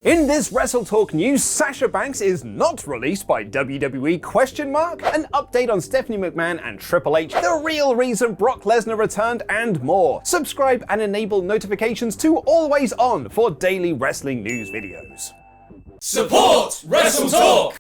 In this WrestleTalk news, Sasha Banks is not released by WWE ? An update on Stephanie McMahon and Triple H, the real reason Brock Lesnar returned, and more. Subscribe and enable notifications to always on for daily wrestling news videos. Support WrestleTalk!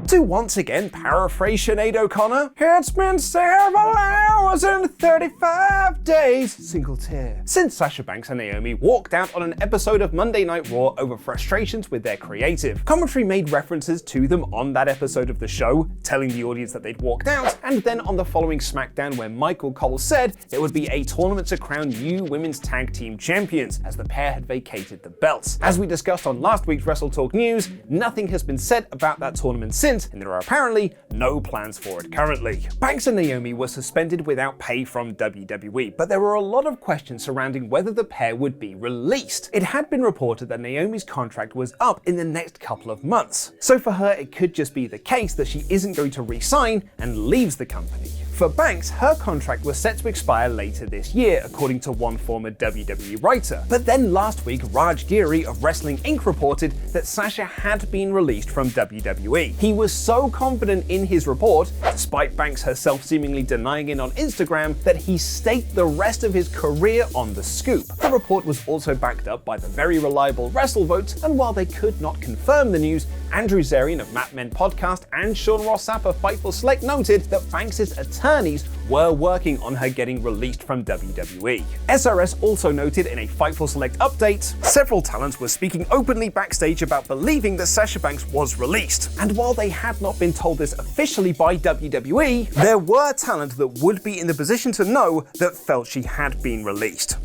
To once again paraphrase Sinead O'Connor, it's been several hours and 35 days, single tear, since Sasha Banks and Naomi walked out on an episode of Monday Night Raw over frustrations with their creative. Commentary made references to them on that episode of the show, telling the audience that they'd walked out, and then on the following SmackDown where Michael Cole said it would be a tournament to crown new women's tag team champions, as the pair had vacated the belts. As we discussed on last week's WrestleTalk news, nothing has been said about that tournament since, and there are apparently no plans for it currently. Banks and Naomi were suspended without pay from WWE, but there were a lot of questions surrounding whether the pair would be released. It had been reported that Naomi's contract was up in the next couple of months, so for her it could just be the case that she isn't going to re-sign and leaves the company. For Banks, her contract was set to expire later this year, according to one former WWE writer. But then last week, Raj Giri of Wrestling Inc. reported that Sasha had been released from WWE. He was so confident in his report, despite Banks herself seemingly denying it on Instagram, that he staked the rest of his career on the scoop. The report was also backed up by the very reliable WrestleVotes, and while they could not confirm the news, Andrew Zarian of Mat Men Podcast and Sean Ross Sapp of Fightful Select noted that Banks' attorneys were working on her getting released from WWE. SRS also noted in a Fightful Select update, several talents were speaking openly backstage about believing that Sasha Banks was released. And while they had not been told this officially by WWE, there were talent that would be in the position to know that felt she had been released.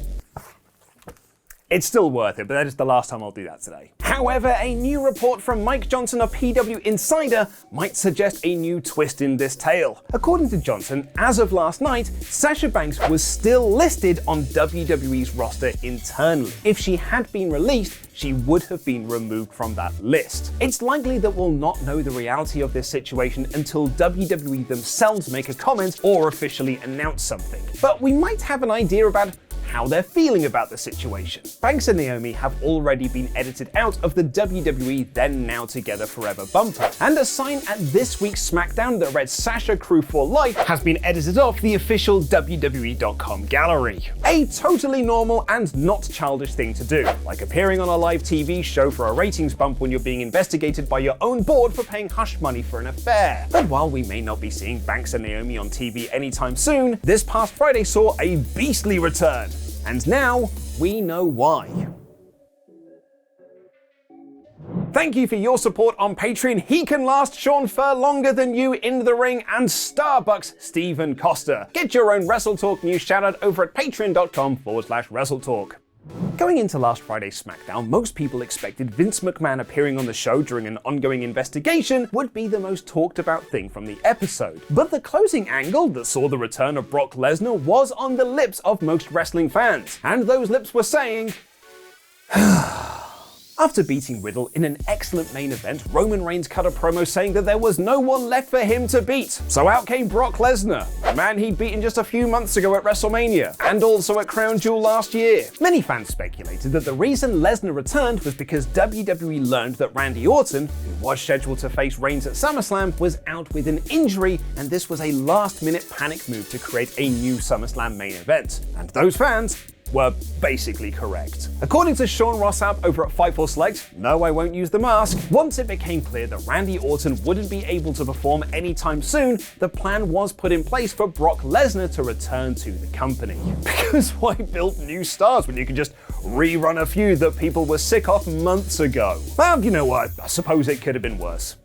It's still worth it, but that is the last time I'll do that today. However, a new report from Mike Johnson of PW Insider might suggest a new twist in this tale. According to Johnson, as of last night, Sasha Banks was still listed on WWE's roster internally. If she had been released, she would have been removed from that list. It's likely that we'll not know the reality of this situation until WWE themselves make a comment or officially announce something. But we might have an idea about how they're feeling about the situation. Banks and Naomi have already been edited out of the WWE Then Now Together Forever bumper, and a sign at this week's SmackDown that read Sasha Crew for Life has been edited off the official WWE.com gallery. A totally normal and not childish thing to do, like appearing on a live TV show for a ratings bump when you're being investigated by your own board for paying hush money for an affair. But while we may not be seeing Banks and Naomi on TV anytime soon, this past Friday saw a beastly return. And now, we know why. Thank you for your support on Patreon. He can last Sean Fur longer than you in the ring, and Starbucks Stephen Costa. Get your own WrestleTalk news shoutout over at patreon.com/WrestleTalk. Going into last Friday's SmackDown, most people expected Vince McMahon appearing on the show during an ongoing investigation would be the most talked about thing from the episode. But the closing angle that saw the return of Brock Lesnar was on the lips of most wrestling fans, and those lips were saying, After beating Riddle in an excellent main event, Roman Reigns cut a promo saying that there was no one left for him to beat. So out came Brock Lesnar, a man he'd beaten just a few months ago at WrestleMania, and also at Crown Jewel last year. Many fans speculated that the reason Lesnar returned was because WWE learned that Randy Orton, who was scheduled to face Reigns at SummerSlam, was out with an injury, and this was a last-minute panic move to create a new SummerSlam main event. And those fans were basically correct. According to Sean Ross Sapp over at Fightful Select, no, I won't use the mask, once it became clear that Randy Orton wouldn't be able to perform anytime soon, the plan was put in place for Brock Lesnar to return to the company. Because why build new stars when you can just rerun a feud that people were sick of months ago? Well, you know what, I suppose it could have been worse.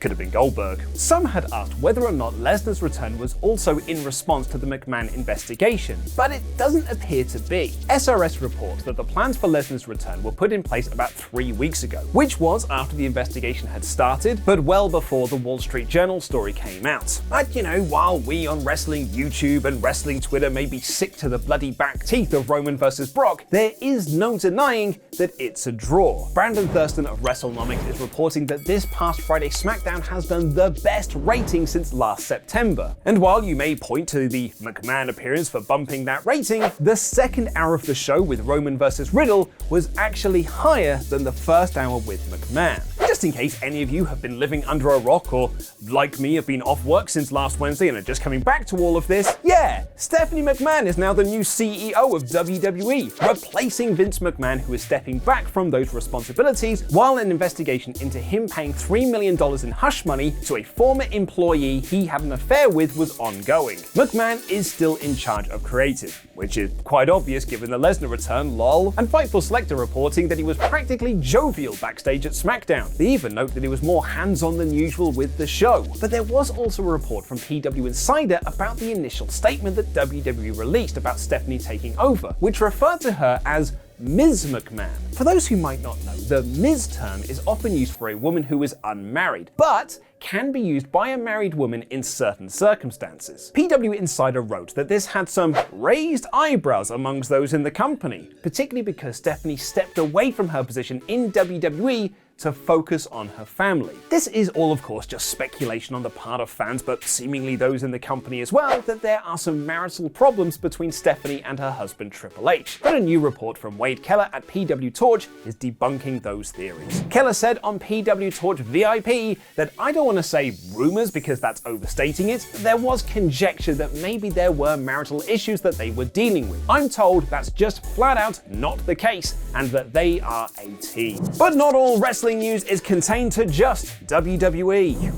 Could have been Goldberg. Some had asked whether or not Lesnar's return was also in response to the McMahon investigation, but it doesn't appear to be. SRS reports that the plans for Lesnar's return were put in place about 3 weeks ago, which was after the investigation had started, but well before the Wall Street Journal story came out. But you know, while we on Wrestling YouTube and Wrestling Twitter may be sick to the bloody back teeth of Roman versus Brock, there is no denying that it's a draw. Brandon Thurston of WrestleNomics is reporting that this past Friday's SmackDown SmackDown has done the best rating since last September. And while you may point to the McMahon appearance for bumping that rating, the second hour of the show with Roman vs. Riddle was actually higher than the first hour with McMahon. Just in case any of you have been living under a rock or, like me, have been off work since last Wednesday and are just coming back to all of this, yeah, Stephanie McMahon is now the new CEO of WWE, replacing Vince McMahon, who is stepping back from those responsibilities while an investigation into him paying $3 million in hush money to a former employee he had an affair with was ongoing. McMahon is still in charge of creative, which is quite obvious given the Lesnar return, lol, and Fightful Select are reporting that he was practically jovial backstage at SmackDown. They even note that he was more hands-on than usual with the show. But there was also a report from PW Insider about the initial statement that WWE released about Stephanie taking over, which referred to her as Ms. McMahon. For those who might not know, the Ms. term is often used for a woman who is unmarried, but can be used by a married woman in certain circumstances. PW Insider wrote that this had some raised eyebrows amongst those in the company, particularly because Stephanie stepped away from her position in WWE to focus on her family. This is all, of course, just speculation on the part of fans, but seemingly those in the company as well, that there are some marital problems between Stephanie and her husband Triple H. But a new report from Wade Keller at PW Torch is debunking those theories. Keller said on PW Torch VIP that I don't want to say rumors because that's overstating it, but there was conjecture that maybe there were marital issues that they were dealing with. I'm told that's just flat out not the case, and that they are a team. But not all wrestling news is contained to just WWE.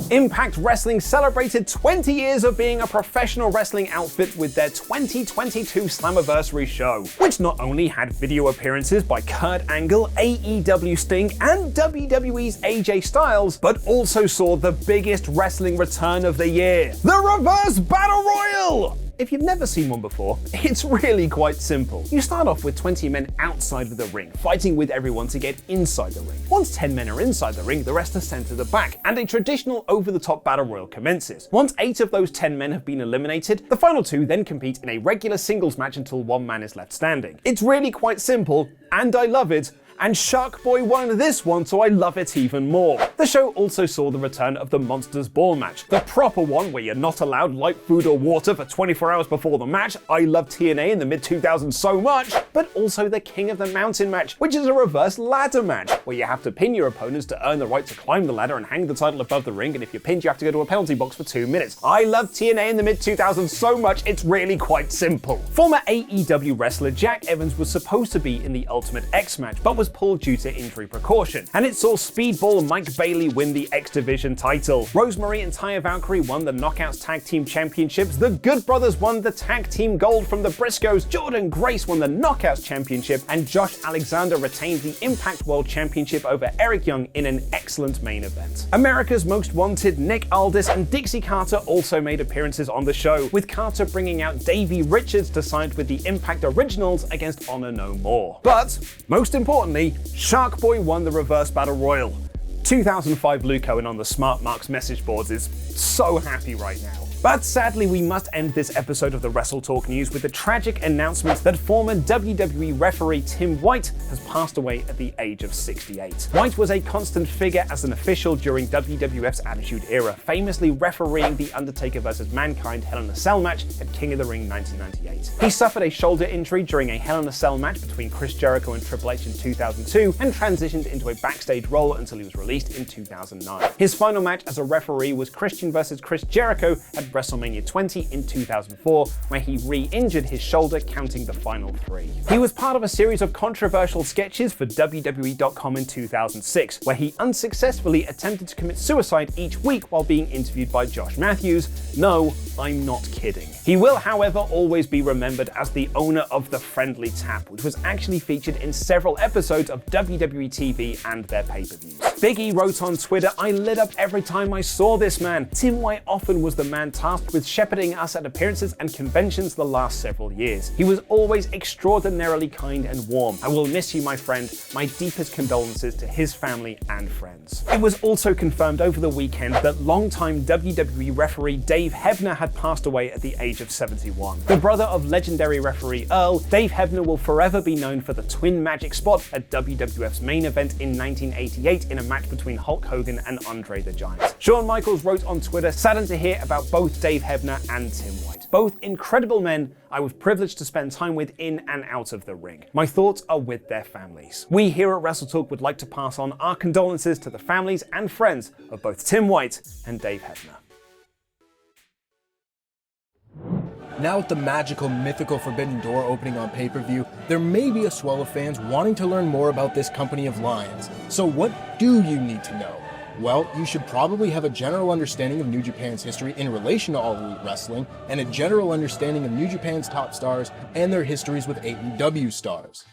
Impact Wrestling celebrated 20 years of being a professional wrestling outfit with their 2022 Slammiversary show, which not only had video appearances by Kurt Angle, AEW Sting, and WWE's AJ Styles, but also saw the biggest wrestling return of the year, the Reverse Battle Royal! If you've never seen one before, it's really quite simple. You start off with 20 men outside of the ring, fighting with everyone to get inside the ring. Once 10 men are inside the ring, the rest are sent to the back, and a traditional over-the-top battle royal commences. Once 8 of those 10 men have been eliminated, the final 2 then compete in a regular singles match until 1 man is left standing. It's really quite simple, and I love it. And Shark Boy won this one, so I love it even more. The show also saw the return of the Monsters Ball match, the proper one where you're not allowed light food or water for 24 hours before the match. I love TNA in the mid-2000s so much, but also the King of the Mountain match, which is a reverse ladder match, where you have to pin your opponents to earn the right to climb the ladder and hang the title above the ring, and if you're pinned you have to go to a penalty box for 2 minutes. I love TNA in the mid-2000s so much, it's really quite simple. Former AEW wrestler Jack Evans was supposed to be in the Ultimate X match, but was pulled due to injury precaution, and it saw Speedball Mike Bailey win the X Division title. Rosemary and Taya Valkyrie won the Knockouts Tag Team Championships, the Good Brothers won the Tag Team Gold from the Briscoes, Jordan Grace won the Knockouts Championship, and Josh Alexander retained the Impact World Championship over Eric Young in an excellent main event. America's Most Wanted Nick Aldis and Dixie Carter also made appearances on the show, with Carter bringing out Davey Richards to side with the Impact Originals against Honor No More. But, most importantly, Shark Boy won the Reverse Battle Royal. 2005 Luke Owen on the Smart Marks message boards is so happy right now. But sadly, we must end this episode of the WrestleTalk News with the tragic announcement that former WWE referee Tim White has passed away at the age of 68. White was a constant figure as an official during WWF's Attitude Era, famously refereeing the Undertaker vs. Mankind Hell in a Cell match at King of the Ring 1998. He suffered a shoulder injury during a Hell in a Cell match between Chris Jericho and Triple H in 2002 and transitioned into a backstage role until he was released in 2009. His final match as a referee was Christian vs. Chris Jericho at WrestleMania 20 in 2004, where he re-injured his shoulder, counting the final 3. He was part of a series of controversial sketches for WWE.com in 2006, where he unsuccessfully attempted to commit suicide each week while being interviewed by Josh Matthews. No, I'm not kidding. He will, however, always be remembered as the owner of the Friendly Tap, which was actually featured in several episodes of WWE TV and their pay-per-views. Big E wrote on Twitter, "I lit up every time I saw this man. Tim White often was the man tasked with shepherding us at appearances and conventions the last several years. He was always extraordinarily kind and warm. I will miss you, my friend. My deepest condolences to his family and friends. It was also confirmed over the weekend that longtime WWE referee Dave Hebner had passed away at the age of 71. The brother of legendary referee Earl, Dave Hebner will forever be known for the twin magic spot at WWF's main event in 1988 in a match between Hulk Hogan and Andre the Giant. Shawn Michaels wrote on Twitter, saddened to hear about both Dave Hebner and Tim White. Both incredible men I was privileged to spend time with in and out of the ring. My thoughts are with their families. We here at WrestleTalk would like to pass on our condolences to the families and friends of both Tim White and Dave Hebner. Now with the magical, mythical Forbidden Door opening on pay-per-view, there may be a swell of fans wanting to learn more about this company of lions. So what do you need to know? Well, you should probably have a general understanding of New Japan's history in relation to All Elite Wrestling, and a general understanding of New Japan's top stars and their histories with AEW stars.